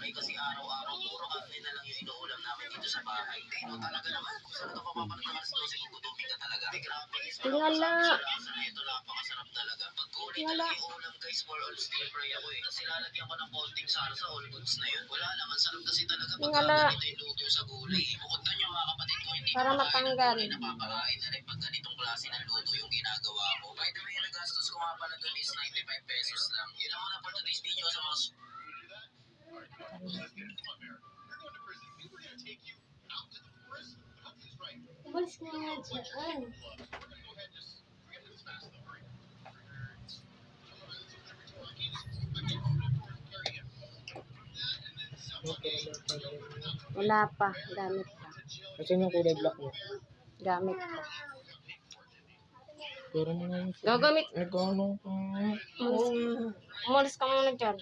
Eh kasi araw-araw puro karne na lang yung inuulam namin dito sa bahay. Eh no, talaga naman. Kung saan ka papapanood ng alas 12 kung gutumin ka talaga. Eh grabe. Tingala. Lasa na ito, napakasarap talaga. Pag gulay talaga yung ulam guys, for all stir fry ako eh. Kasi lalagyan ko ng konting sarsa, all goods na yun. Wala lang, ang sarap kasi talaga pag Tingala. ganito yung luto sa gulay. Bukod doon yung mga kapatid ko, hindi Para matanggal. napapakain na rin pag ganitong klase ng luto yung ginagawa ko. By the way, nagastos ko nga pala doon is 95 pesos lang. Yun lang muna for today's video sa mga Umalis ka nga dyan. Wala pa. Gamit pa. Kasi yung kulay black mo. Gamit pa. Pero mo na yun. Gagamit. Nagkano ka? Umalis ka muna dyan.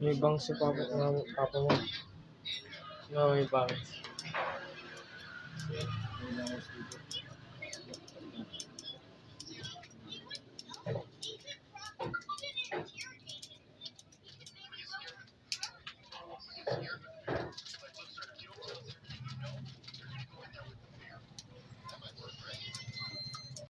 May bang si papa mo. No, may bang.